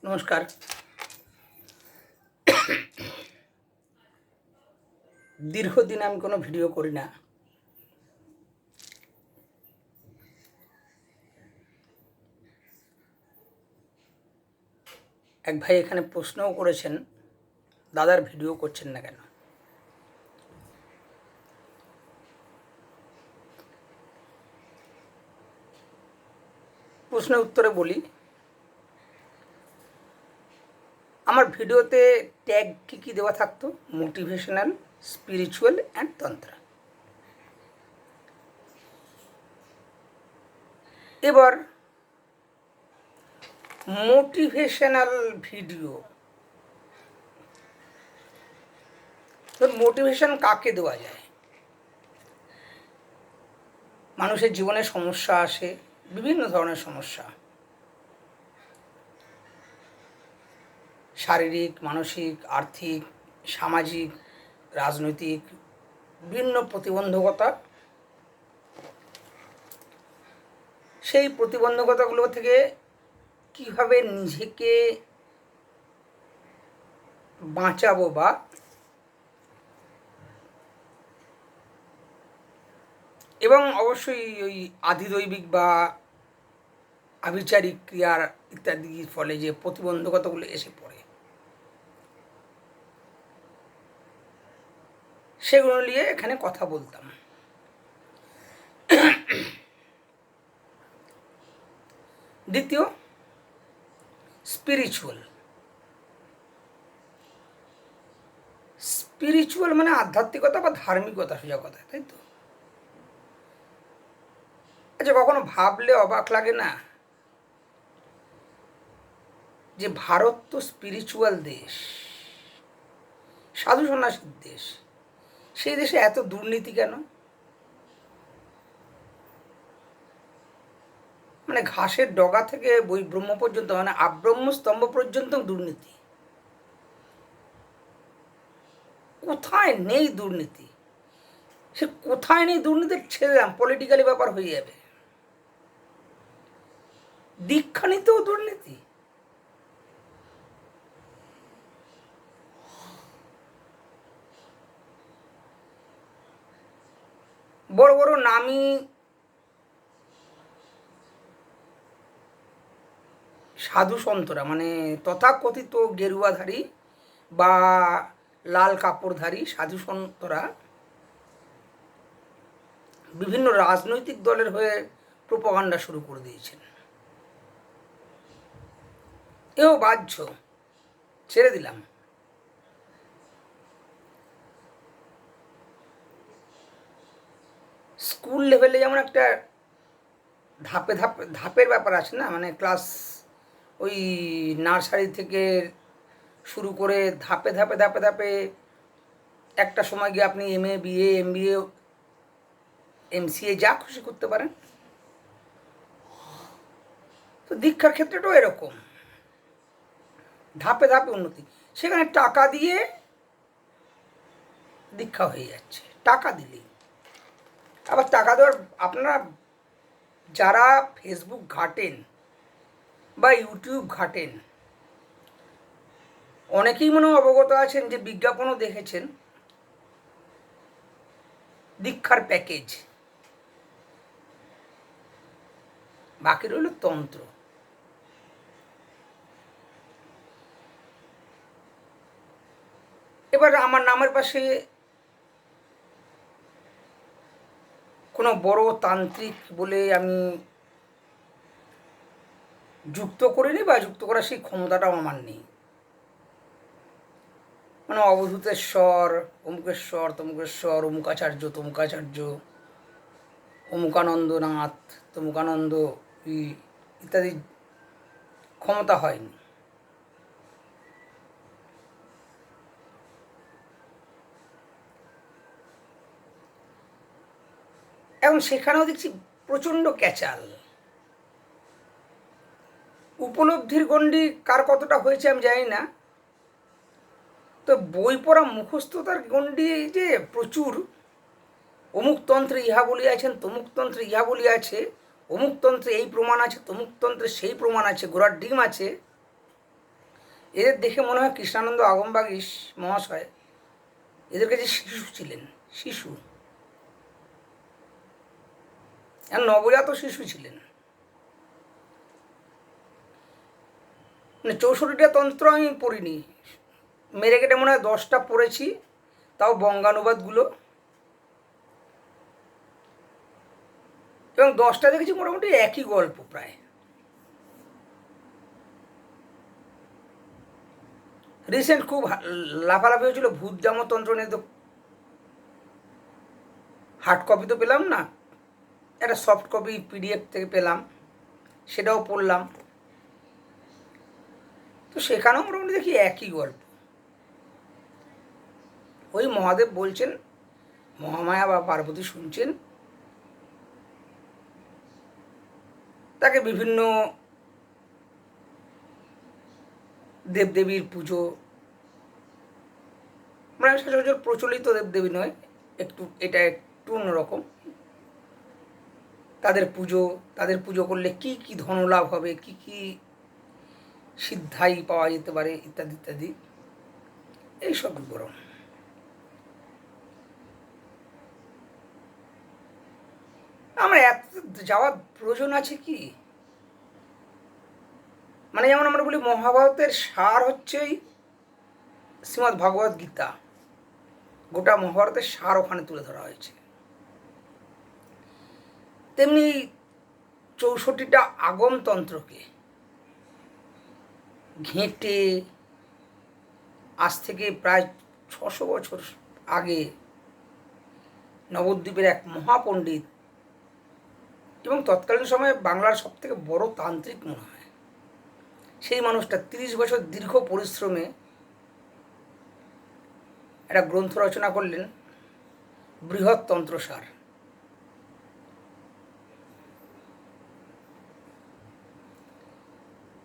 নমস্কার। দীর্ঘদিন আমি কোনো ভিডিও করি না। এক ভাই এখানে প্রশ্নও করেছেন, দাদার ভিডিও করছেন না কেন? প্রশ্নের উত্তরে বলি, আমার ভিডিওতে ট্যাগ কী দেওয়া থাকতো? মোটিভেশনাল, স্পিরিচুয়াল অ্যান্ড তন্ত্র। এবার মোটিভেশনাল ভিডিও, মোটিভেশন কাকে দেওয়া যায়? মানুষের জীবনে সমস্যা আসে, বিভিন্ন ধরনের সমস্যা, শারীরিক, মানসিক, আর্থিক, সামাজিক, রাজনৈতিক, বিভিন্ন প্রতিবন্ধকতা। সেই প্রতিবন্ধকতাগুলো থেকে কীভাবে নিজেকে বাঁচাবো, বা এবং অবশ্যই ওই আধিদৈবিক বা আবিচারিক ক্রিয়ার ইত্যাদির ফলে যে প্রতিবন্ধকতাগুলো এসে পড়ে, সেগুলো নিয়ে এখানে কথা বলতাম। দ্বিতীয়, স্পিরিচুয়াল। স্পিরিচুয়াল মানে আধ্যাত্মিকতা বা ধার্মিকতা, সোজা কথা, তাই তো? আচ্ছা, কখনো ভাবলে অবাক লাগে না যে ভারত তো স্পিরিচুয়াল দেশ, সাধু সন্ন্যাসীর দেশ, সেই দেশে এত দুর্নীতি কেন? মানে ঘাসের ডগা থেকে বই ব্রহ্ম পর্যন্ত, মানে আব্রহ্ম স্তম্ভ পর্যন্ত দুর্নীতি। কোথায় নেই দুর্নীতি? সে কোথায় নেই দুর্নীতি ছেড়েলাম, পলিটিক্যালি ব্যাপার হয়ে যাবে। দীক্ষা নিতেও দুর্নীতি। বড় বড় নামী সাধু সন্তরা, মানে তথাকথিত গেরুয়াধারী বা লাল কাপড়ধারী সাধু সন্তরা বিভিন্ন রাজনৈতিক দলের হয়ে প্রোপাগান্ডা শুরু করে দিয়েছেন। এও বাহ্য, ছেড়ে দিলাম। স্কুল লেভেলে যেমন একটা ধাপের ব্যাপার আছে না, মানে ক্লাস ওই নার্সারি থেকে শুরু করে ধাপে ধাপে ধাপে ধাপে একটা সময় গিয়ে আপনি MA, BA, MBA, MCA যা খুশি করতে পারেন। তো দীক্ষার ক্ষেত্রেটাও এরকম, ধাপে ধাপে উন্নতি। সেখানে টাকা দিয়ে দীক্ষা হয়ে যাচ্ছে, টাকা দিলেই। আবার টাকা দেওয়ার, আপনারা যারা ফেসবুক ঘাটেন বা ইউটিউব ঘাটেন, অনেকেই মনে অবগত আছেন যে বিজ্ঞাপনও দেখেছেন দীক্ষার প্যাকেজ, বাকি রইল তন্ত্র। এবার আমার নামের পাশে কোনো বড় তান্ত্রিক বলে আমি যুক্ত করিনি, বা যুক্ত করার সেই ক্ষমতাটাও আমার নেই। মানে অবধূতেশ্বর, অমুকেশ্বর, তমুকেশ্বর, অমুকাচার্য, তমুকাচার্য, অমুকানন্দনাথ, তমুকানন্দ ইত্যাদি ক্ষমতা হয়নি। এবং সেখানেও দেখছি প্রচণ্ড ক্যাচাল। উপলব্ধির গণ্ডি কার কতটা হয়েছে আমি জানি না, তো বই পড়া মুখস্থতার গণ্ডি যে প্রচুর। অমুক তন্ত্রে ইহা বলিয়াছেন, তমুক তন্ত্রে ইহা বলিয়াছে, অমুক তন্ত্রে এই প্রমাণ আছে, তমুক তন্ত্রে সেই প্রমাণ আছে, ঘোড়ার ডিম আছে। এদের দেখে মনে হয় কৃষ্ণানন্দ আগমবাগীশ মহাশয় এদের কাছে শিশু ছিলেন, শিশু, আর নবজাত শিশু ছিলেন। মানে 64টা তন্ত্র আমি পড়িনি, মেরে কেটে মনে হয় 10টা পড়েছি, তাও বঙ্গানুবাদগুলো, এবং 10টা দেখেছি মোটামুটি একই গল্প প্রায়। রিসেন্ট খুব লাফালাফি হয়েছিল ভূত জামতন্ত্র নিয়ে, তো হার্ড কপি তো পেলাম না, একটা সফট কপি পিডিএফ থেকে পেলাম, সেটাও পড়লাম। তো সেখানেও মোটামুটি দেখি একই গল্প। ওই মহাদেব বলছেন, মহামায়া বা পার্বতী শুনছেন, তাকে বিভিন্ন দেবদেবীর পুজো, মানে সচরাচর প্রচলিত দেবদেবী নয়, এটা একটু অন্যরকম, তাদের পুজো করলে কি কি ধনলাভ হবে, কি কি সিদ্ধাই পাওয়া যেতে পারে, ইত্যাদি ইত্যাদি, এইসব বিবরণ। আমার এত যাওয়ার প্রয়োজন আছে কি? মানে যেমন আমরা বলি মহাভারতের সার হচ্ছে শ্রীমদ্ ভগবদ গীতা, গোটা মহাভারতের সার ওখানে তুলে ধরা হয়েছে। তেমনি 64টা আগমতন্ত্রকে ঘেঁটে আজ থেকে প্রায় 600 বছর আগে নবদ্বীপের এক মহাপণ্ডিত এবং তৎকালীন সময়ে বাংলার সবথেকে বড় তান্ত্রিক মনে হয়, সেই মানুষটা 30 বছর দীর্ঘ পরিশ্রমে একটা গ্রন্থ রচনা করলেন, বৃহৎ তন্ত্রসার।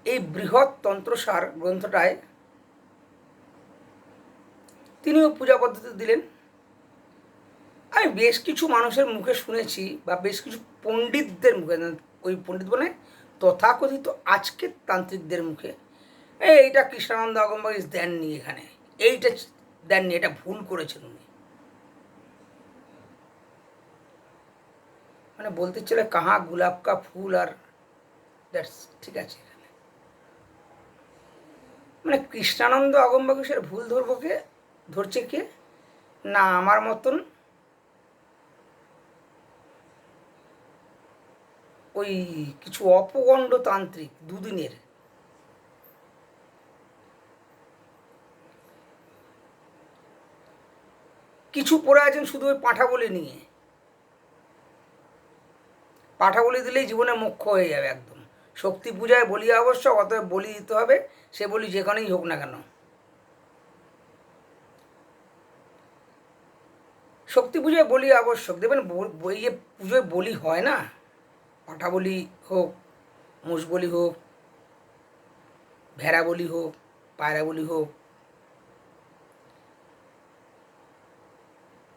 এই বৃহৎ তন্ত্রসার গ্রন্থটায় তিনিও পূজা পদ্ধতি দিলেন। আমি বেশ কিছু মানুষের মুখে শুনেছি, বা বেশ কিছু পণ্ডিতদের মুখে, ওই পণ্ডিত বলে তথাকথিত আজকের তান্ত্রিকদের মুখে, এইটা কৃষ্ণানন্দ আগমবাগীশ দেননি, এখানে এইটা দেননি, এটা ভুল করেছেন উনি। মানে বলতে চলে কাহা গোলাপ কা ফুল, আর দ্যাটস ঠিক আছে। মানে কৃষ্ণানন্দ আগমবাগীশের ভুল ধরছে কে? না আমার মতন ওই কিছু অপগণ্ড তান্ত্রিক দুদিনের, কিছু পড়ে আছেন শুধু ওই পাঁঠা বলি নিয়ে, পাঁঠা বলি দিলেই জীবনে মোক্ষ হয়ে যাবে একদম। শক্তি পূজায় বলি আবশ্যক, অতএব বলি দিতে হবে, সে বলি যেখানেই হোক না কেন। শক্তি পূজায় বলি আবশ্যক, দেখবেন বইয়ে পুজোয় বলি হয় না, পাঁঠা বলি হোক, মোষ বলি হোক, ভেড়া বলি হোক, পায়রা বলি হোক,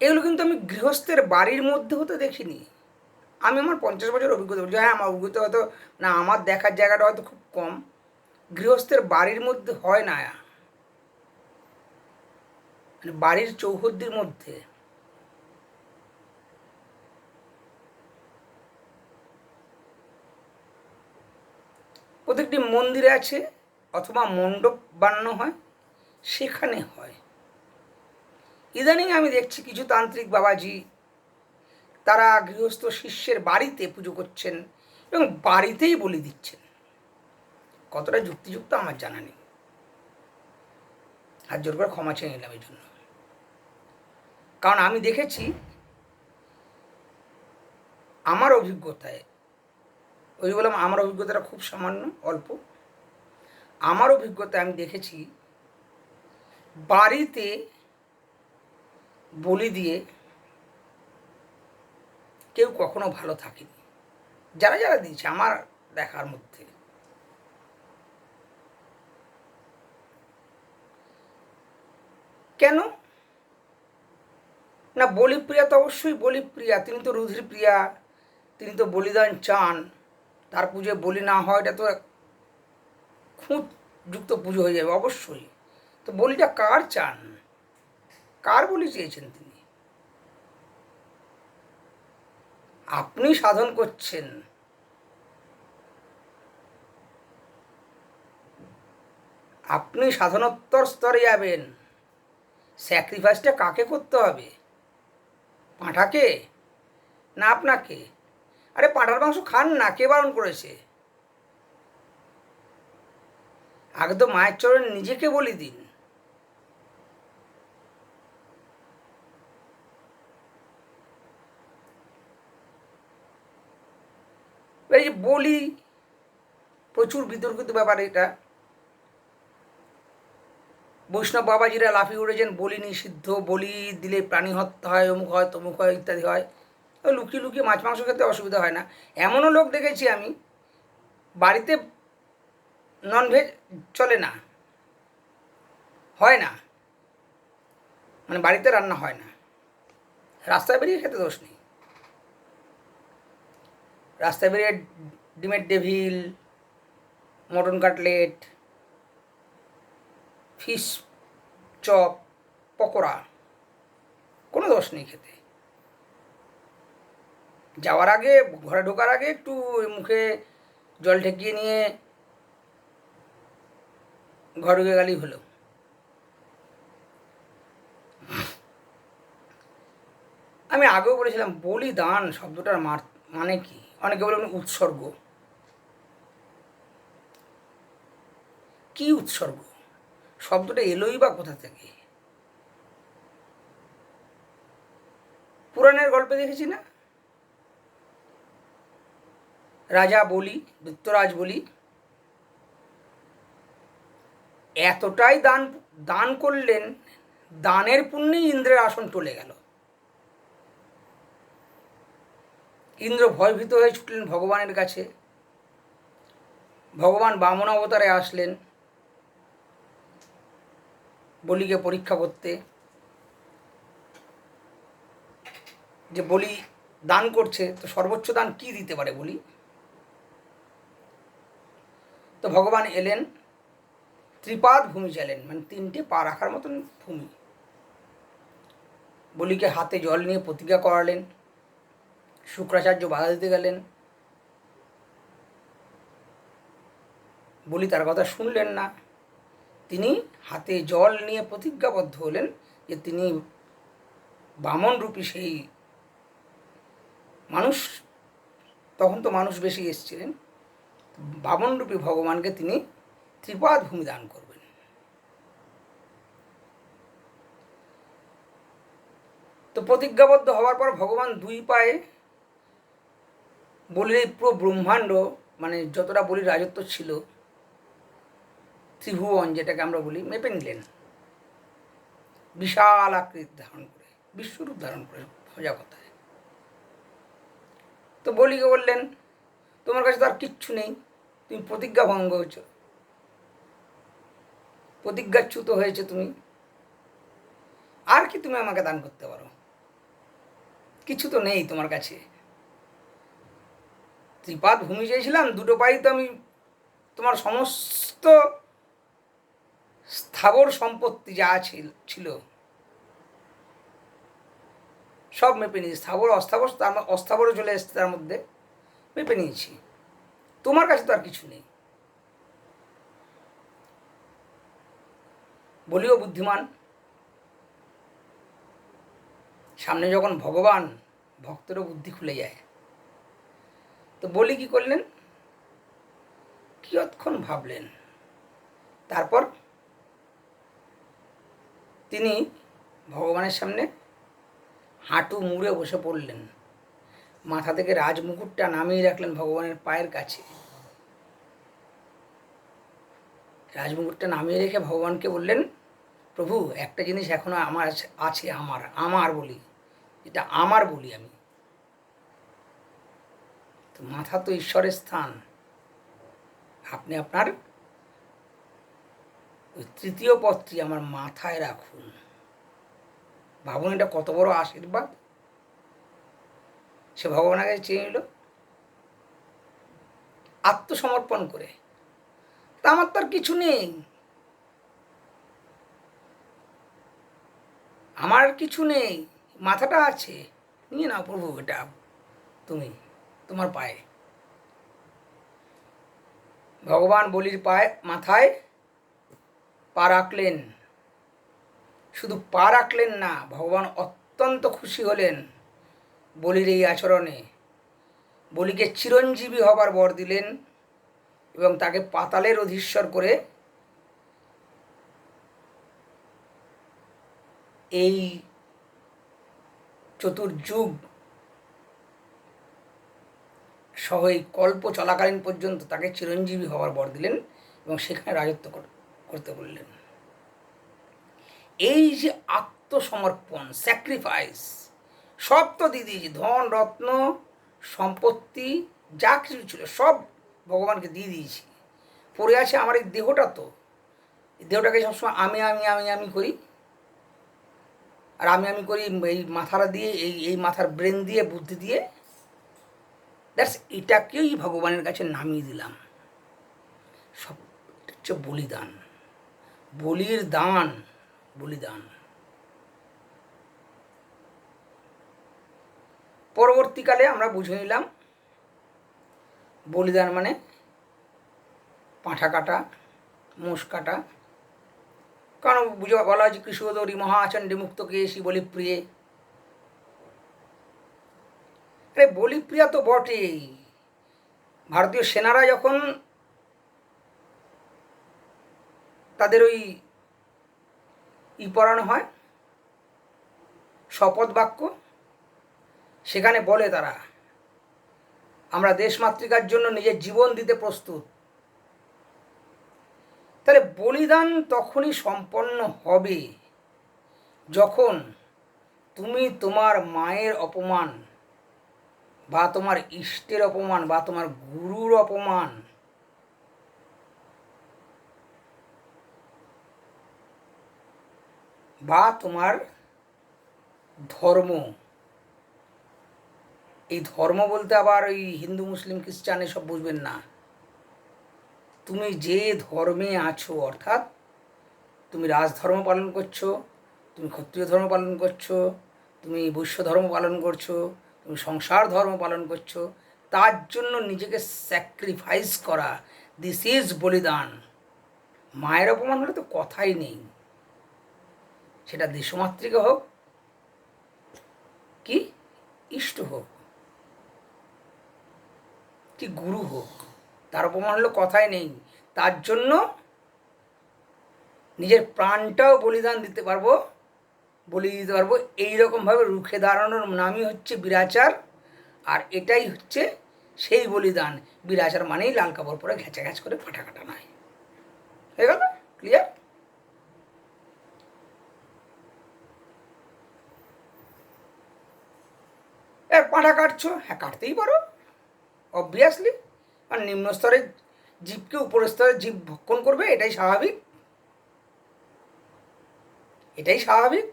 এগুলো কিন্তু আমি গৃহস্থের বাড়ির মধ্যে হতে দেখিনি। আমি আমার 50 বছর অভিজ্ঞতা বলছি, হ্যাঁ আমার অভিজ্ঞতা হয়তো না, আমার দেখার জায়গাটা হয়তো খুব কম, গৃহস্থের বাড়ির মধ্যে হয় না, মানে বাড়ির চৌহদ্দির মধ্যে। প্রত্যেকটি মন্দিরে আছে, অথবা মণ্ডপ বানানো হয়, সেখানে হয়। ইদানিং আমি দেখছি কিছু তান্ত্রিক বাবাজি তারা গৃহস্থ শিষ্যের বাড়িতে পুজো করছেন এবং বাড়িতেই বলি দিচ্ছেন। কতটা যুক্তিযুক্ত আমার জানা নেই, হাত জোর করে ক্ষমা চেয়ে নিলাম এই জন্য। কারণ আমি দেখেছি আমার অভিজ্ঞতায়, ওই বললাম আমার অভিজ্ঞতাটা খুব সামান্য অল্প, আমার অভিজ্ঞতায় আমি দেখেছি বাড়িতে বলি দিয়ে কেউ কখনো ভালো থাকেনি, যারা যারা দিয়েছে আমার দেখার মধ্যে। কেন না? বলিপ্রিয়া তো অবশ্যই বলিপ্রিয়া, তিনি তো রুধির প্রিয়া, তিনি তো বলিদান চান, তার পুজোয় বলি না হয় এটা তো খুঁত যুক্ত পুজো হয়ে যাবে অবশ্যই। তো বলিটা কার চান, কার বলি চেয়েছেন তিনি? আপনি সাধন করছেন, আপনি সাধনোত্তর স্তরে যাবেন, স্যাক্রিফাইসটা কাকে করতে হবে? পাঁঠাকে না আপনাকে? আরে পাঁঠার মাংস খান না, কে বারণ করেছে? আগে তো মায়ের চরণে নিজেকে বলি দিন। এই যে বলি, প্রচুর বিতর্কিত ব্যাপার এটা। বৈষ্ণব বাবাজিরা লাফিয়ে উঠেছেন বলি নিষিদ্ধ, বলি দিলে প্রাণী হত্যা হয়, অমুক হয় তমুক হয় ইত্যাদি হয়। লুকিয়ে লুকিয়ে মাছ মাংস খেতে অসুবিধা হয় না। এমনও লোক দেখেছি আমি, বাড়িতে ননভেজ চলে না, হয় না, মানে বাড়িতে রান্না হয় না, রাস্তায় বেরিয়ে খেতে দোষ নেই। রাস্তায় বেরিয়ে ডিমের devil, mutton cutlet, fish chop, pakora, কোনো দোষ নেই খেতে। যাওয়ার আগে, ঘরে ঢোকার আগে একটু মুখে জল ঠেকিয়ে নিয়ে ঘর ঢুকে গেলেই হলো। আমি আগেও বলেছিলাম বলিদান শব্দটার মানে কি। অনেকে বলেন উৎসর্গ। কি উৎসর্গ শব্দটা এলোই বা কোথা থেকে? পুরাণের গল্পে দেখেছি না, রাজা বলি, দৈত্যরাজ বলি এতটাই দান দান করলেন, দানের পুণ্যেই ইন্দ্রের আসন টলে গেল। ইন্দ্র ভয়ভীত হয়ে ছুটলেন ভগবানের কাছে। ভগবান বামন অবতারে আসলেন বলিকে পরীক্ষা করতে, যে বলি দান করছে, তো সর্বোচ্চ দান কি দিতে পারে বলি। তো ভগবান এলেন, ত্রিপাদ ভূমি চাইলেন, মানে 3টে পা রাখার মতন ভূমি। বলিকে হাতে জল নিয়ে প্রতিজ্ঞা করালেন। শুক্রাচার্য বাধা দিতে গেলেন, বলি তার কথা শুনলেন না। তিনি হাতে জল নিয়ে প্রতিজ্ঞাবদ্ধ হলেন যে তিনি বামন রূপী সেই মানুষ, তখন তো মানুষ বেশি এসেছিলেন, বামন রূপী ভগবানকে তিনি ত্রিপাদ ভূমি দান করবেন। তো প্রতিজ্ঞাবদ্ধ হওয়ার পর ভগবান 2 পায়ে বলির এই পুরো ব্রহ্মাণ্ড, মানে যতটা বলির রাজত্ব ছিল, ত্রিভুবন যেটাকে আমরা বলি, মেপে নিলেন বিশাল আকৃতি ধারণ করে, বিশ্বরূপ ধারণ করে সোজা কথায়। তো বলিকে বললেন তোমার কাছে তো আর কিচ্ছু নেই, তুমি প্রতিজ্ঞা ভঙ্গ হয়েছ, প্রতিজ্ঞাচ্যুত হয়েছে তুমি, আর কি তুমি আমাকে দান করতে পারো? কিছু তো নেই তোমার কাছে। ত্রিপাদ ভূমি চেয়েছিলাম, 2 পাই তো আমি তোমার সমস্ত স্থাবর সম্পত্তি যা ছিল সব মেপে নিয়েছি, স্থাবর অস্থাবর, অস্থাবরও চলে এসছে তার মধ্যে, মেপে নিয়েছি, তোমার কাছে তো আর কিছু নেই। বলিও বুদ্ধিমান, সামনে যখন ভগবান, ভক্তেরও বুদ্ধি খুলে যায়। তো বলি কি করলেন, কিয়ৎক্ষণ ভাবলেন, তারপর তিনি ভগবানের সামনে হাঁটু মুড়ে বসে পড়লেন, মাথা থেকে রাজমুকুটটা নামিয়ে রাখলেন ভগবানের পায়ের কাছে। রাজমুকুটটা নামিয়ে রেখে ভগবানকে বললেন, প্রভু একটা জিনিস এখনো আমার আছে, আমার বলি, এটা আমার বলি আমি। তো মাথা তো ঈশ্বরের স্থান, আপনি আপনার ওই 3য় পদটি আমার মাথায় রাখুন। ভাবুন এটা কত বড় আশীর্বাদ। সে ভগবানের কাছে চেয়ে নিল আত্মসমর্পণ করে। তা আমার তো আর কিছু নেই, আমার আর কিছু নেই, মাথাটা আছে, নিয়ে নাও প্রভু এটা তুমি তোমার পায়ে। ভগবান বলির পায়ে মাথায় পা রাখলেন। শুধু পা রাখলেন না, ভগবান অত্যন্ত খুশি হলেন বলির এই আচরণে। বলিকে চিরঞ্জীবী হবার বর দিলেন এবং তাকে পাতালের অধীশ্বর করে এই চতুর্যুগ সহ এই কল্প চলাকালীন পর্যন্ত তাকে চিরঞ্জীবী হওয়ার বর দিলেন এবং সেখানে রাজত্ব করতে বললেন। এই যে আত্মসমর্পণ, স্যাক্রিফাইস, সব তো দিয়ে দিয়েছি, ধন রত্ন সম্পত্তি যা কিছু ছিল সব ভগবানকে দিয়ে দিয়েছি। পড়ে আছে আমার এই দেহটা, তো এই দেহটাকে সবসময় আমি আমি আমি আমি করি, আর আমি করি এই মাথাটা দিয়ে, এই মাথার ব্রেন দিয়ে, বুদ্ধি দিয়ে। দ্যাটস, এটাকেই ভগবানের কাছে নামিয়ে দিলাম। সব হচ্ছে বলিদান, বলির দান, বলিদান। পরবর্তীকালে আমরা বুঝে নিলাম বলিদান মানে পাঁঠা কাটা, মোষ কাটা। কারণ বলা হয়েছে কৃষ্ণদৌরী মহাচণ্ডী মুক্ত কেশী বলিপ্রিয়ে। আরে বলিপ্রিয়া তো বটেই। ভারতীয় সেনারা যখন তাদের ওই পড়ানো হয় শপথ বাক্য, সেখানে বলে তারা আমরা দেশমাতৃকার জন্য নিজের জীবন দিতে প্রস্তুত। তাহলে বলিদান তখনই সম্পন্ন হবে যখন তুমি তোমার মায়ের অপমান বা তোমার ইষ্টের অপমান বা তোমার গুরুর অপমান বা তোমার ধর্ম, এই ধর্ম বলতে আবার ওই হিন্দু মুসলিম খ্রিস্টান এসব বুঝবেন না। তুমি যে ধর্মে আছো, অর্থাৎ তুমি রাজধর্ম পালন করছো, তুমি ক্ষত্রিয় ধর্ম পালন করছো, তুমি বৈশ্য ধর্ম পালন করছো, তুমি সংসার ধর্ম পালন করছো, তার জন্য নিজেকে স্যাক্রিফাইস করা, দিস ইজ বলিদান। মায়ের অপমান হলে তো কথাই নেই, সেটা দেশমাতৃকা হোক কি ইষ্ট হোক কি গুরু হোক, তার অপমান হলে কথাই নেই। তার জন্য নিজের প্রাণটাও বলিদান দিতে পারবো, বলি দিতে পারবো। এইরকমভাবে রুখে দাঁড়ানোর নামই হচ্ছে বীরাচার। আর এটাই হচ্ছে সেই বলিদান। বীরাচার মানেই লাল কাপড় পরে ঘেঁচা ঘ্যাচ করে ফাটা কাটা নয়। হয়ে গেল? ক্লিয়ার? পাঁঠা কাটছো, হ্যাঁ কাটতেই পারো অবভিয়াসলি। আর নিম্ন স্তরের জীবকে উপর স্তরের জীব ভক্ষণ করবে, এটাই স্বাভাবিক, এটাই স্বাভাবিক।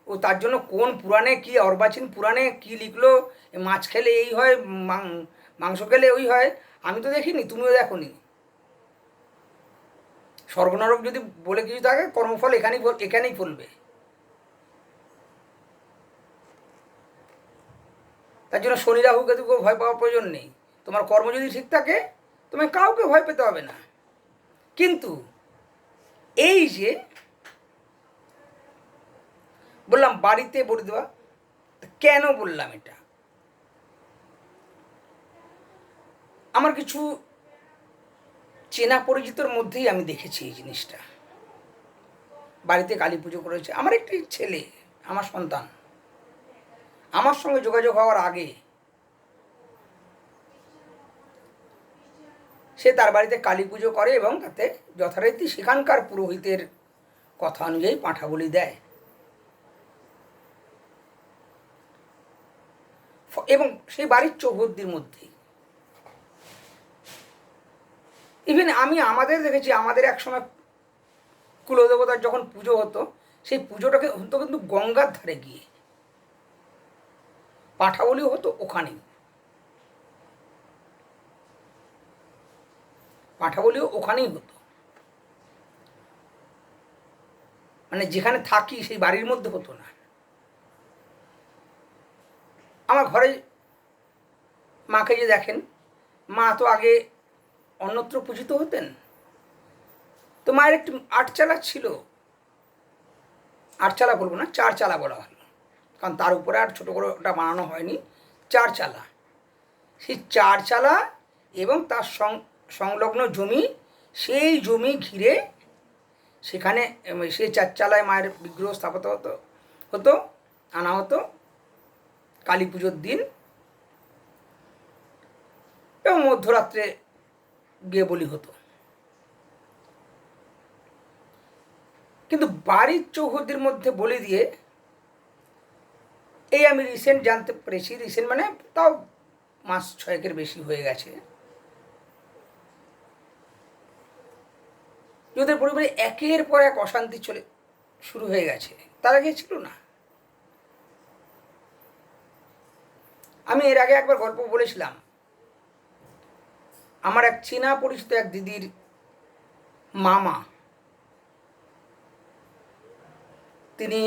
ও তার জন্য কোন পুরাণে কি, অর্বাচীন পুরাণে কি লিখলো, মাছ খেলে এই হয়, মাংস খেলে ওই হয়, আমি তো দেখিনি, তুমিও দেখোনি। স্বর্গনরক যদি বলে কিছু থাকে, কর্মফল এখানেই ফলবে। তার জন্য শনি রাহু কেতুকেও ভয় পাওয়ার প্রয়োজন নেই। তোমার কর্ম যদি ঠিক থাকে, তোমায় কাউকে ভয় পেতে হবে না। কিন্তু এই যে বললাম বাড়িতে বলে দেওয়া, কেন বললাম এটা? আমার কিছু চেনা পরিচিতর মধ্যেই আমি দেখেছি এই জিনিসটা। বাড়িতে কালী পুজো করেছে আমার একটি ছেলে, আমার সন্তান। আমার সঙ্গে যোগাযোগ হওয়ার আগে সে তার বাড়িতে কালী পুজো করে এবং তাতে যথারীতি সেখানকার পুরোহিতের কথা অনুযায়ী পাঁঠা বলি দেয়। এবং সেই বাড়ির চৌহদ্দির মধ্যেই। ইভেন আমি আমাদের দেখেছি, আমাদের একসময় কুলদেবতার যখন পুজো হতো, সেই পুজোটাকে হতো কিন্তু গঙ্গার ধারে গিয়ে, পাঁঠা বলিও হতো ওখানেই, পাঁঠা বলিও ওখানেই হতো। মানে যেখানে থাকি সেই বাড়ির মধ্যে হতো না। আমার ঘরে মাকে যে দেখেন, মা তো আগে অন্যত্র পূজিত হতেন, তো মায়ের একটি আটচালা ছিল, আটচালা বলবো না, চারচালা বলা ভালো, কারণ তার উপরে আর ছোটো করে ওটা বানানো হয়নি, চারচালা। সেই চারচালা এবং তার সংলগ্ন জমি, সেই জমি ঘিরে সেখানে সেই চারচালায় মায়ের বিগ্রহ স্থাপিত হতো, আনা হতো কালী পুজোর দিন, এবং মধ্যরাত্রে গিয়ে বলি হতো। কিন্তু বাড়ির চৌহদ্দির মধ্যে বলি দিয়ে এই আমি রিসেন্ট জানতে পেরেছি, রিসেন্ট মানে তাও মাস 6 বেশি হয়ে গেছে, ওদের পরিবারে একের পর এক অশান্তি শুরু হয়ে গেছে, তার আগে ছিল না। আমি এর আগে একবার গল্প বলেছিলাম, আমার এক চীনা পরিচিত এক দিদির মামা, তিনি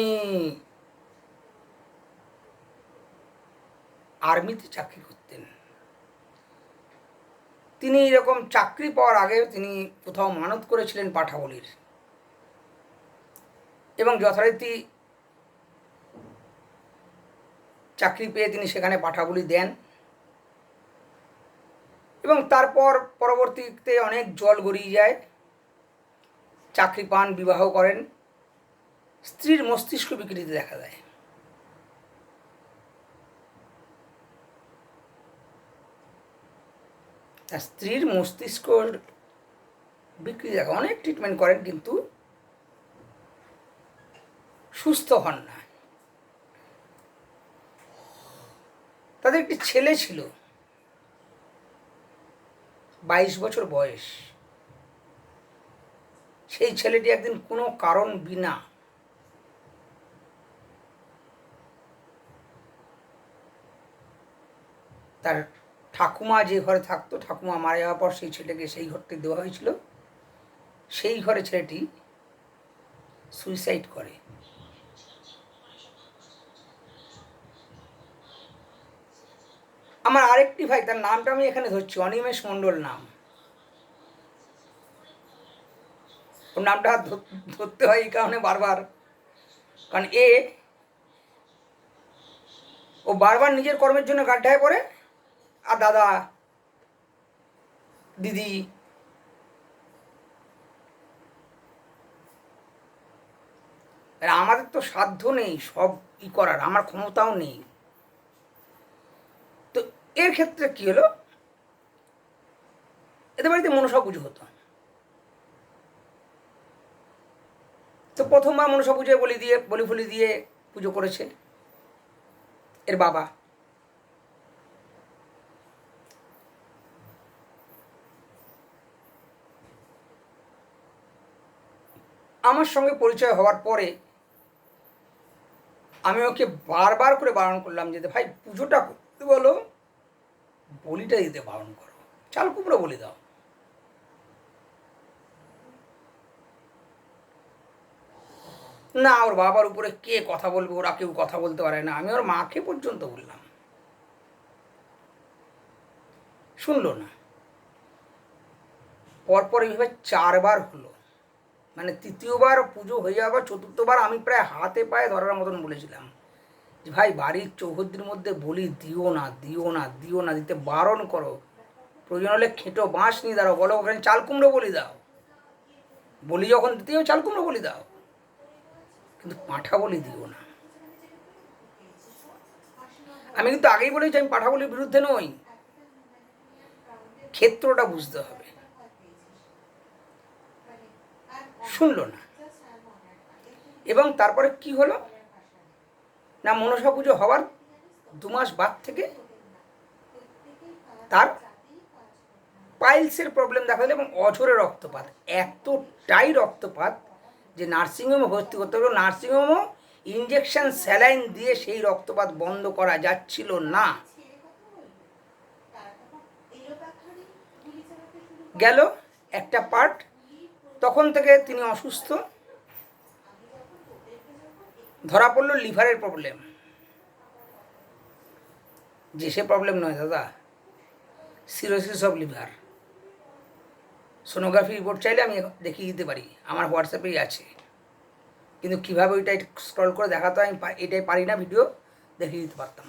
আর্মিতে চাকরি করতেন। তিনি এরকম চাকরি পাওয়ার আগে তিনি কোথাও মানত করেছিলেন পাঠাবলির, এবং যথারীতি চাকরি পেয়ে তিনি সেখানে পাঠাবলি দেন, এবং তারপর পরবর্তীতে অনেক জল গড়িয়ে যায়, চাকরি পান, বিবাহ করেন, স্ত্রীর মস্তিষ্ক বিকৃতি দেখা দেয়। তার স্ত্রীর মস্তিষ্ক বিকৃতি দেখা, অনেক ট্রিটমেন্ট করেন কিন্তু সুস্থ হন না। তাদের একটি ছেলে ছিল, 22 বছর বয়স। সেই ছেলেটি একদিন কোনো কারণ বিনা তার ঠাকুমা যে ঘরে থাকতো, ঠাকুমা মারা যাওয়ার পর সেই ছেলেকে সেই ঘরটি দেওয়া হয়েছিল, সেই ঘরে ছেলেটি সুইসাইড করে। আমার আরেকটি ভাই, তার নামটা আমি এখানে ধরছি, অনিমেষ মণ্ডল নাম, ওর নামটা ধরতে হয় এই কারণে বারবার, কারণ ও বারবার নিজের কর্মের জন্য গাড্ডায় পড়ে, আর দাদা দিদি আমাদের তো সাধ্য নেই সব করার, আমার ক্ষমতাও নেই। তো এর ক্ষেত্রে কি হলো, এদের বাড়িতে মনসা পুজো হতো। তো প্রথমবার মনসা পুজোয় বলি ফুলি দিয়ে পুজো করেছে এর বাবা। আমার সঙ্গে পরিচয় হওয়ার পরে আমি ওকে বারবার করে বারণ করলাম যে ভাই পুজোটা করতে বলো, বলিটা দিতে বারণ করো, চাল কুমড়ো বলি দাও। না, ওর বাবার উপরে কে কথা বলবে, ওরা কেউ কথা বলতে পারে না। আমি ওর মাকে পর্যন্ত বললাম, শুনলো না। পরপর এইভাবে 4 বার হলো, মানে 3য় পুজো হয়ে যাওয়ার 4র্থবার আমি প্রায় হাতে পায়ে ধরার মতন বলেছিলাম যে ভাই বাড়ির চৌহদ্দির মধ্যে বলি দিও না, দিও না, দিও না, দিতে বারণ করো, প্রয়োজন হলে খেটো বাঁশ নিয়ে দাঁড়াও, বলো ওখানে চাল কুমড়ো বলি দাও, বলি যখন দিতেও চাল কুমড়ো বলি দাও, কিন্তু পাঁঠা বলি দিও না। আমি কিন্তু আগেই বলেছি আমি পাঁঠা বলির বিরুদ্ধে নই, ক্ষেত্রটা বুঝতে হবে। শুনলো না, এবং তারপরে কি হলো না, মনসা পুজো হওয়ার 2 মাস বাদ থেকে তার পাইলসের প্রবলেম দেখা দিল এবং অঝরে রক্তপাত, এতটাই রক্তপাত যে নার্সিংহোমে ভর্তি করতে হলো। নার্সিংহোমও ইঞ্জেকশন স্যালাইন দিয়ে সেই রক্তপাত বন্ধ করা যাচ্ছিল না। গেল একটা পার্ট, তখন থেকে তিনি অসুস্থ, ধরা পড়লো লিভারের প্রবলেম। যে সে প্রবলেম নয় দাদা, cirrhosis of liver. Sonography report চাইলে আমি দেখিয়ে দিতে পারি, আমার হোয়াটসঅ্যাপেই আছে। কিন্তু কীভাবে ওইটা স্ক্রল করে দেখাতে হয় আমি এটাই পারি না, ভিডিও দেখিয়ে দিতে পারতাম।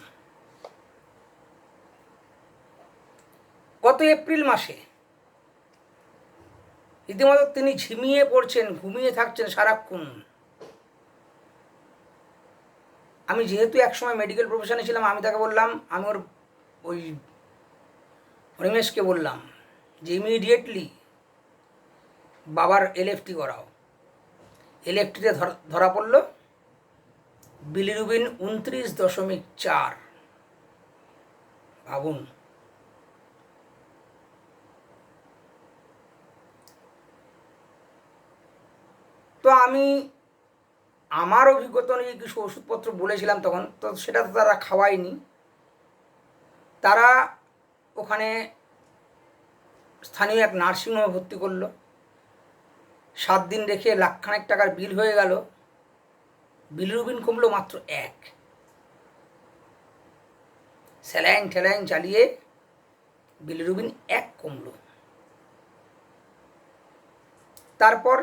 গত এপ্রিল মাসে রীতিমতো তিনি ঝিমিয়ে পড়ছেন, ঘুমিয়ে থাকছেন সারাক্ষণ। আমি যেহেতু একসময় মেডিকেল প্রফেশনে ছিলাম, আমি তাকে বললাম, আমি ওই অনিমেষকে বললাম যে ইমিডিয়েটলি বাবার এলএফটি করাও। এলএফটিতে ধরা পড়ল বিলিরুবিন 29.4। ভাবুন। তো আমি আমার অভিজ্ঞতা অনুযায়ী কিছু ওষুধপত্র বলেছিলাম তখন, তো সেটা তো তারা খাওয়ায়নি। তারা ওখানে স্থানীয় এক নার্সিংহোমে ভর্তি করলো। 7 দিন রেখে লাখখানেক টাকার বিল হয়ে গেল। বিলিরুবিন কমলো মাত্র 1। স্যালাইন ঠ্যালাইন চালিয়ে বিলিরুবিন 1 কমলো। তারপর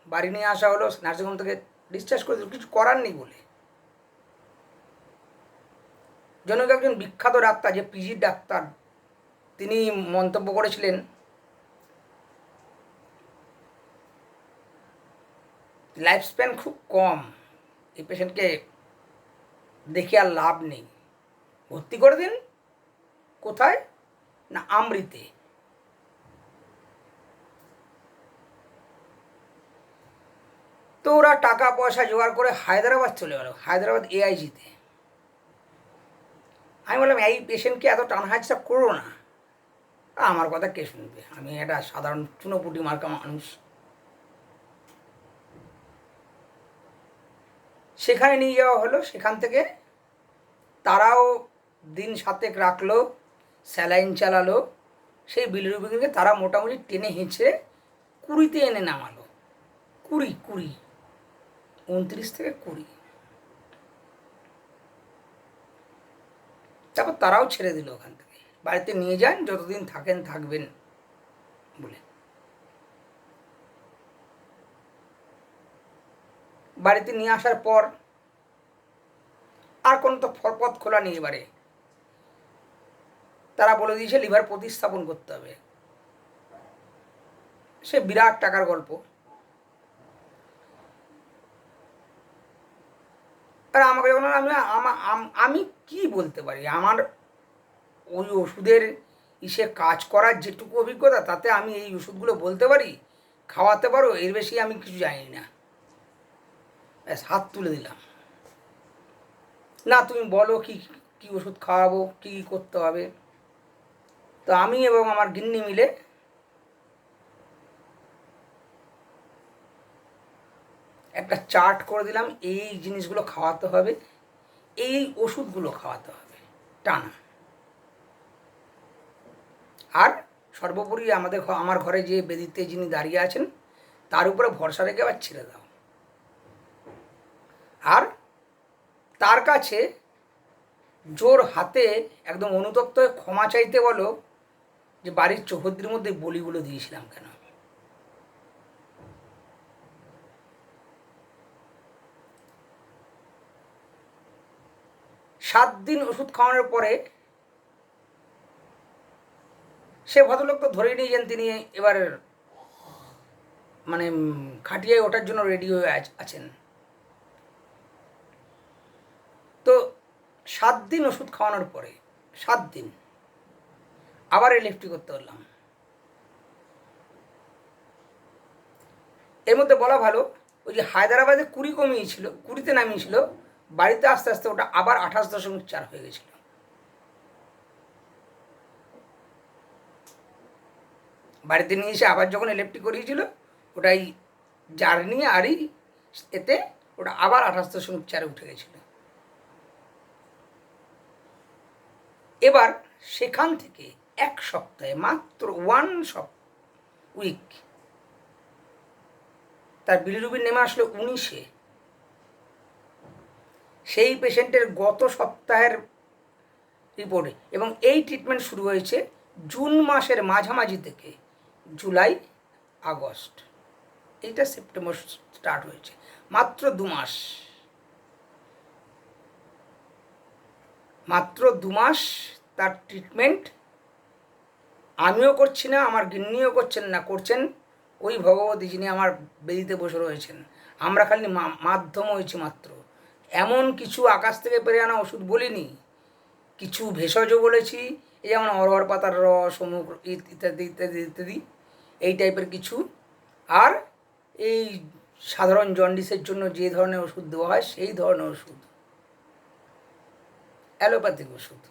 বাড়ি নিয়ে আসা হলো, নার্সিংহোম থেকে ডিসচার্জ করে দিল, কিছু করার নেই বলে। জনক একজন বিখ্যাত ডাক্তার, যে পিজির ডাক্তার, তিনি মন্তব্য করেছিলেন, লাইফ স্প্যান খুব কম, এই পেশেন্টকে দেখে আর লাভ নেই, ভর্তি করে দিন। কোথায় না, আমৃতে। তো ওরা টাকা পয়সা জোগাড় করে হায়দ্রাবাদ চলে গেল, হায়দ্রাবাদ এআইজিতে। আমি বললাম, এই পেশেন্টকে এত টানহাজটা করো না। আমার কথা কে শুনবে, আমি একটা সাধারণ চুনোপুটি মার্কা মানুষ। সেখানে নিয়ে যাওয়া হলো। সেখান থেকে তারাও দিন 7 রাখলো, স্যালাইন চালালো। সেই বিলিরুবিনকে তারা মোটামুটি টেনে হেঁচড়ে 20-তে এনে নামালো। 20 29 থেকে 20। তারপর তারাও ছেড়ে দিল ওখান থেকে, বাড়িতে নিয়ে যান, যতদিন থাকেন থাকবেন বলে। বাড়িতে নিয়ে আসার পর আর কোনো তো পথ খোলা নেই। এবারে তারা বলে দিয়েছে লিভার প্রতিস্থাপন করতে হবে। সে বিরাট টাকার গল্প। আর আমাকে যখন আমি কি বলতে পারি, আমার ওই ওষুধের ইসে কাজ করার যেটুকু অভিজ্ঞতা, তাতে আমি এই ওষুধগুলো বলতে পারি, খাওয়াতে পারো, এর বেশি আমি কিছু জানি না। ব্যাস, হাত তুলে দিলাম। না, তুমি বলো কি কি ওষুধ খাওয়াবো, কী কী করতে হবে। তো আমি এবং আমার গিন্নি মিলে একটা চার্ট করে দিলাম, এই জিনিসগুলো খাওয়াতে হবে, এই ওষুধগুলো খাওয়াতে হবে টানা। আর সর্বোপরি আমার ঘরে যে বেদিতে যিনি দাঁড়িয়ে আছেন, তার উপরে ভরসা রেখে আবার ছেড়ে দাও। আর তার কাছে জোর হাতে একদম অনুতপ্ত হয়ে ক্ষমা চাইতে বলো যে বাড়ির চৌহদ্দির মধ্যে বলিগুলো দিয়েছিলাম কেন। সাত দিন ওষুধ খাওয়ানোর পরে সে ভদ্রলোক তো ধরেই নিয়েছেন তিনি এবার মানে খাটিয়ায় ওঠার জন্য রেডি হয়ে আছেন। তো 7 দিন ওষুধ খাওয়ানোর পরে 7 দিন আবার এলএফটি করতে বললাম। এর মধ্যে বলা ভালো, ওই যে হায়দ্রাবাদে 20 কমিয়েছিল, 20-তে নামিয়েছিল, বাড়িতে আস্তে আস্তে ওটা আবার 28.4 হয়ে গেছিল। বাড়িতে নিয়ে এসে আবার যখন এলএফটি করিয়েছিল, ওটাই জার্নি আরই এতে ওটা আবার 28.4 উঠে গেছিল। এবার সেখান থেকে 1 সপ্তাহে, মাত্র 1 উইক, তার বিলিরুবিন নেমে আসলো 19-এ। সেই পেশেন্টের গত সপ্তাহের রিপোর্টে, এবং এই ট্রিটমেন্ট শুরু হয়েছে জুন মাসের মাঝামাঝি থেকে জুলাই আগস্ট, এইটা সেপ্টেম্বর স্টার্ট হয়েছে, মাত্র 2 মাস, মাত্র 2 মাস তার ট্রিটমেন্ট। আমিও করছি না, আমার গিন্নিও করছেন না, করছেন ওই ভগবতী যিনি আমার বেদিতে বসে রয়েছেন। আমরা খালি মাধ্যম হয়েছি মাত্র। এমন কিছু আকাশ থেকে পেরে আনা ওষুধ বলিনি, কিছু ভেষজ বলেছি, এই যেমন অরহর পাতার রস, অমুক ইত্যাদি ইত্যাদি ইত্যাদি, এই টাইপের কিছু। আর এই সাধারণ জন্ডিসের জন্য যে ধরনের ওষুধ দেওয়া হয় সেই ধরনের ওষুধ, অ্যালোপ্যাথিক ওষুধ।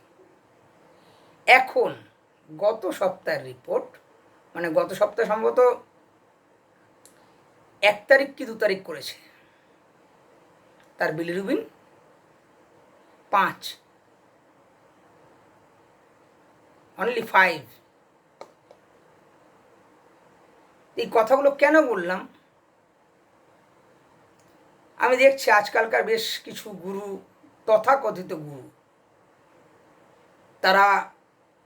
এখন গত সপ্তাহের রিপোর্ট, মানে গত সপ্তাহে সম্ভবত 1 তারিখ কি 2 তারিখ করেছে, তার বিলিরুবিন 5, অনলি 5। এই কথাগুলো কেন বললাম? আমি দেখছি আজকালকার বেশ কিছু গুরু, তথাকথিত গুরু, তারা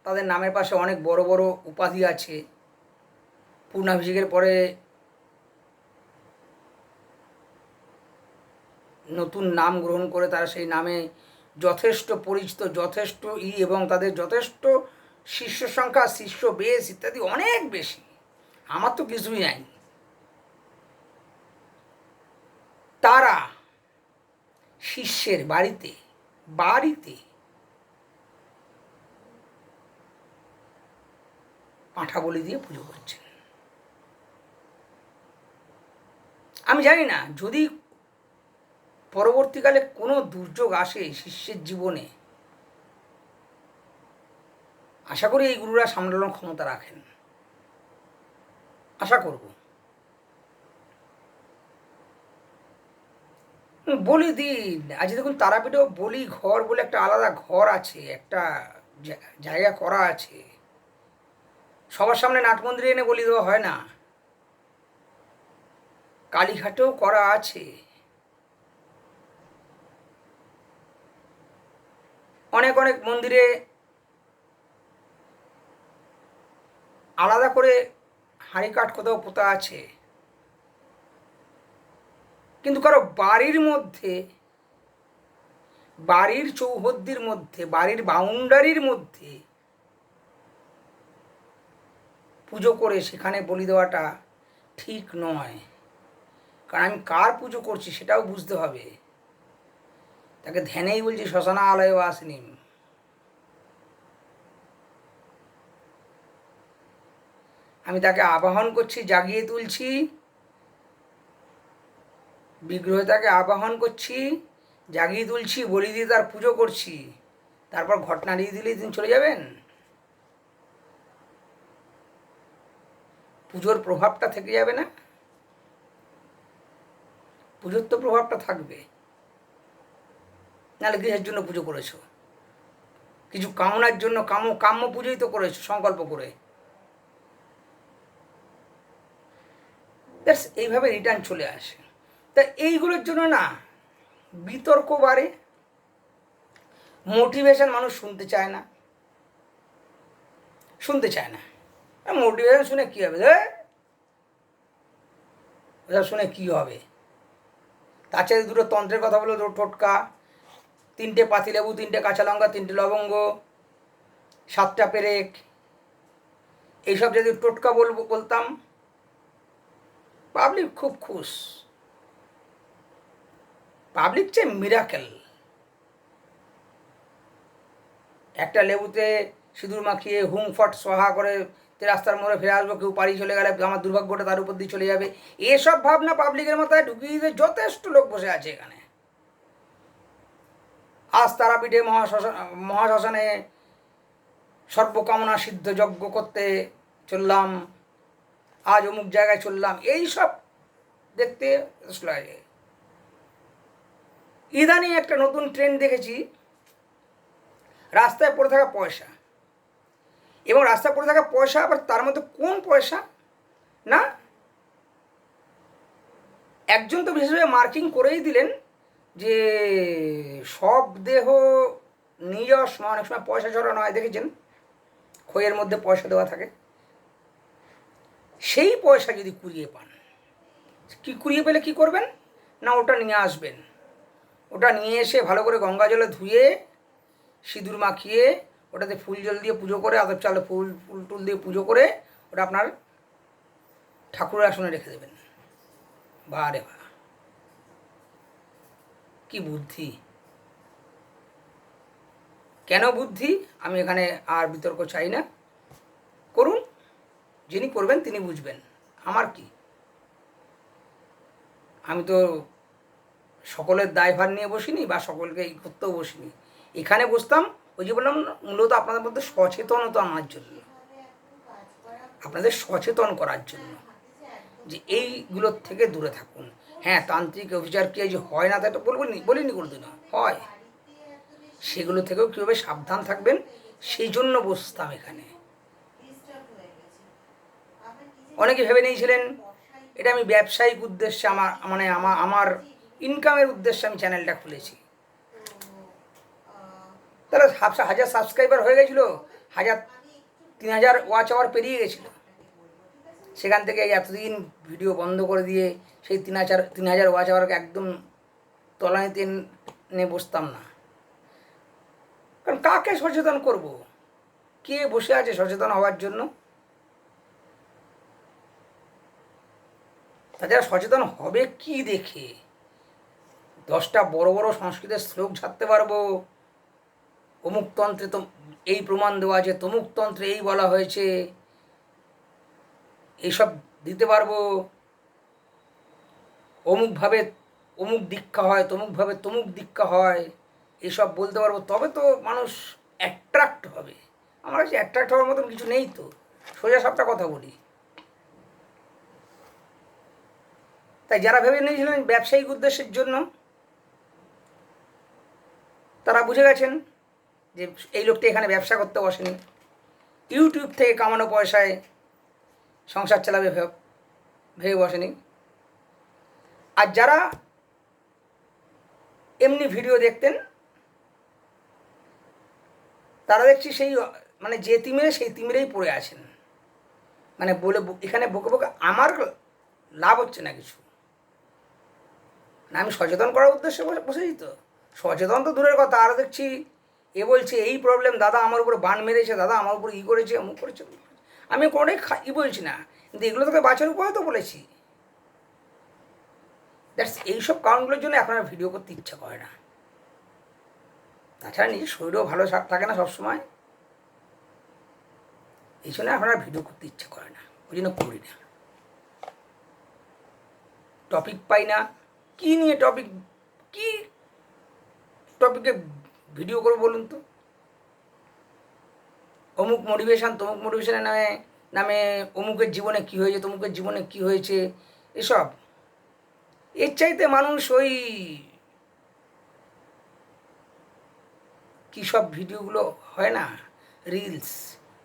তাদের নামের পাশে অনেক বড় বড় উপাধি আছে। পূর্ণাভিষেকের পরে নতুন নাম গ্রহণ করে তারা সেই নামে যথেষ্ট পরিচিত, যথেষ্ট এবং তাদের যথেষ্ট শিষ্য সংখ্যা, শিষ্য বেশ ইত্যাদি অনেক বেশি। আমার তো কিছুই নাই। তারা শিষ্যের বাড়িতে বাড়িতে পাঁঠা বলি দিয়ে পুজো করছেন। আমি জানি না, যদি পরবর্তীকালে কোনো দুর্যোগ আসে শিষ্যের জীবনে, আশা করি এই গুরুরা সামলানোর ক্ষমতা রাখেন, আশা করব। বলি দিন, আজ দেখুন তারাপীঠেও বলি ঘর বলে একটা আলাদা ঘর আছে, একটা জায়গা করা আছে। সবার সামনে নাট মন্দিরে এনে বলি দেওয়া হয় না, কালীঘাটেও করা আছে। অনেক অনেক মন্দিরে আলাদা করে হাঁড়ি কাঠ কোথাও পোতা আছে, কিন্তু কারো বাড়ির মধ্যে, বাড়ির চৌহদ্দির মধ্যে, বাড়ির বাউন্ডারির মধ্যে পুজো করে সেখানে বলি দেওয়াটা ঠিক নয়। কারণ আমি কার পুজো করছি সেটাও বুঝতে হবে। তাকে ধ্যানেই বলছি শ্মশানা আলয় আসেনি। আমি তাকে আবাহন করছি, জাগিয়ে তুলছি, বিগ্রহে তাকে আবাহন করছি, জাগিয়ে তুলছি, বলি দিয়ে তার পুজো করছি। তারপর ঘট নাড়িয়ে দিলেই তিনি চলে যাবেন? পুজোর প্রভাবটা থেকে যাবে না? পুজোর তো প্রভাবটা থাকবে। নাহলে কিসের জন্য পুজো করেছো? কিছু কামনার জন্য, কাম্য পুজোই তো করেছো সংকল্প করে। ব্যাস এইভাবে রিটার্ন চলে আসে। তা এইগুলোর জন্য না বিতর্ক বাড়ে, মোটিভেশন মানুষ শুনতে চায় না, শুনতে চায় না। মোটিভেশন শুনে কী হবে? ওটা শুনে কী হবে? তার সাথে 2টো তন্ত্রের কথা বলে, 2 টোটকা, 3টে পাতিলেবু, 3টে কাঁচা লঙ্কা, 3টে লবঙ্গ, 7টা পেরেক, এইসব যদি টোটকা বলতাম, পাবলিক খুব খুশ। পাবলিক চাই মিরাকেল। একটা লেবুতে সিঁদুর মাখিয়ে হুং ফট সোহা করে রাস্তার মোড়ে ফিরে আসবো, কেউ পাড়ি চলে গেলে আমার দুর্ভাগ্যটা তার উপর দিয়ে চলে যাবে, এসব ভাবনা পাবলিকের মাথায় ঢুকিয়ে দিতে যথেষ্ট লোক বসে আছে এখানে। আজ তারাপীঠে মহাশ্মশানে সর্বকামনা সিদ্ধ যজ্ঞ করতে চললাম, আজ অমুক জায়গায় চললাম, এইসব দেখতে লাগে। ইদানিং একটা নতুন ট্রেন্ড দেখেছি, রাস্তায় পড়ে থাকা পয়সা, এবং রাস্তায় পড়ে থাকা পয়সা আবার তার মধ্যে কোন পয়সা না, একজন তো বিশেষভাবে মার্কিং করেই দিলেন যে সব দেহ নিয়ে যাওয়ার সময় অনেক সময় পয়সা ছড়ানো হয়, দেখেছেন খইয়ের মধ্যে পয়সা দেওয়া থাকে, সেই পয়সা যদি কুড়িয়ে পান, কি কুড়িয়ে পেলে কি করবেন না, ওটা নিয়ে আসবেন, ওটা নিয়ে এসে ভালো করে গঙ্গা জলে ধুয়ে সিঁদুর মাখিয়ে ওটাতে ফুল জল দিয়ে পুজো করে, আদব চালে ফুল ফুল টুল দিয়ে পুজো করে ওটা আপনার ঠাকুরের আসনে রেখে দেবেন। বা রে বা, কি বুদ্ধি! কেন বুদ্ধি আমি এখানে আর বিতর্ক চাই না, করুন, যিনি করবেন তিনি বুঝবেন, আমার কি, আমি তো সকলের দায়ভার নিয়ে বসিনি বা সকলকে এই করতেও বসিনি। এখানে বসতাম ওই যে বললাম না, মূলত আপনাদের মধ্যে সচেতনতা আনার জন্য, আপনাদের সচেতন করার জন্য যে এইগুলোর থেকে দূরে থাকুন। হ্যাঁ, তান্ত্রিক অভিচার কি যে হয় না, তাই তো বলিনি কোনোদিনও, হয়, সেগুলো থেকেও কীভাবে সাবধান থাকবেন সেই জন্য বসতাম এখানে। অনেকে ভেবে নিয়েছিলেন এটা আমি ব্যবসায়িক উদ্দেশ্যে, আমার ইনকামের উদ্দেশ্যে আমি চ্যানেলটা খুলেছি। তাহলে 1000 সাবস্ক্রাইবার হয়ে গেছিলো, 3000 ওয়াচ আওয়ার পেরিয়ে গেছিলো, সেখান থেকে এতদিন ভিডিও বন্ধ করে দিয়ে সেই 3000 ওয়াচ আওয়ারকে একদম তলানিতে নিয়ে বসতাম না। কারণ কাকে সচেতন করব, কে বসে আছে সচেতন হওয়ার জন্য? তাছাড়া সচেতন হবে কি দেখে? 10টা বড় বড় সংস্কৃতের শ্লোক ঝাড়তে পারবো, অমুক তন্ত্রে তো এই প্রমাণ দেওয়া আছে, তমুক তন্ত্রে এই বলা হয়েছে, এইসব দিতে পারবো, অমুকভাবে অমুক দীক্ষা হয়, তমুকভাবে তমুক দীক্ষা হয়, এসব বলতে পারবো, তবে তো মানুষ অ্যাট্রাক্ট হবে। আমার কাছে অ্যাট্রাক্ট হওয়ার মতন কিছু নেই তো, সোজা সবটা কথা বলি। তাই যারা ভেবে নিয়েছিলেন ব্যবসায়িক উদ্দেশ্যের জন্য, তারা বুঝে গেছেন যে এই লোকটি এখানে ব্যবসা করতে বসেনি, ইউটিউব থেকে কামানো পয়সায় সংসার চালাবে ভেবে বসেনি। আর যারা এমনি ভিডিও দেখতেন, তারা দেখছি সেই মানে যে তিমিরে সেই তিমিরেই পড়ে আছেন, মানে বলে এখানে বকে বকে আমার লাভ হচ্ছে না কিছু না। আমি সচেতন করার উদ্দেশ্যে বসেছি তো, সচেতন তো দূরের কথা, আরও দেখছি এ বলছে এই প্রবলেম, দাদা আমার উপরে বান মেরেছে, দাদা আমার উপরে ই করেছে, অমুক করেছে। আমি কোনোটাই বলছি না, কিন্তু এগুলো তোকে বাঁচার উপায় তো বলেছি। দ্যাটস এইসব কারণগুলোর জন্য এখন আর ভিডিও করতে ইচ্ছা করে না। তাছাড়া নিজের শরীরও ভালো থাকে না সবসময়, এই জন্য এখন আর ভিডিও করতে ইচ্ছা করে না, ওই জন্য করি না। টপিক পাই না, কী নিয়ে কী টপিকে ভিডিও করবো বলুন তো? অমুক মোটিভেশন তমুক মোটিভেশনের নামে অমুকের জীবনে কী হয়েছে, তমুকের জীবনে কী হয়েছে, এসব। এর চাইতে মানুষ ওই কী সব ভিডিওগুলো হয় না, রিলস,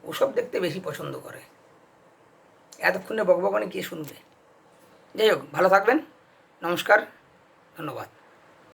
ওসব দেখতে বেশি পছন্দ করে। এতক্ষণে বকবকানি কে শুনবে? যাই হোক, ভালো থাকবেন, নমস্কার, ধন্যবাদ।